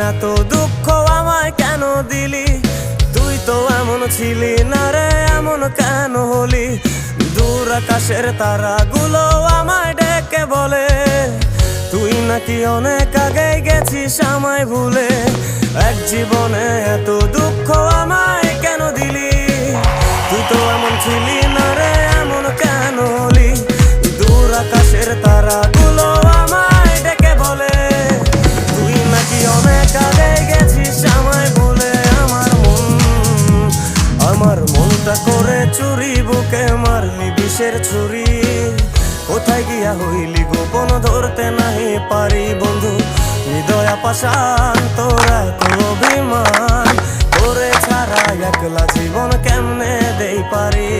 এত দুঃখ আমায় কেন দিলি? তুই তো এমন ছিলি না রে, এমন কেন হলি? দূর আকাশের তারাগুলো আমায় ডেকে বলে তুই নাকি অনেক আগে গেছিস আমায় ভুলে। এক জীবনে এত দুঃখ আমায় কেন দিলি? তুই তো এমন ছিলি না রে, এমন কেন হলি? দূর আকাশের তারাগুলো আমায় ডেকে বলে তুই নাকি অনেক আগে গেছিস আমায় ভুলে। আমার মনটা করে চুরি, বুকে মারলি বিষের ছুরি। কোথায় গিয়া হইলি গোপন ধরতে নাহি পারি বন্ধু। হৃদয় পাষাণ তোরা তো অভিমান, তোরে ছাড়া একলা জীবন কেমনে দেই পারি।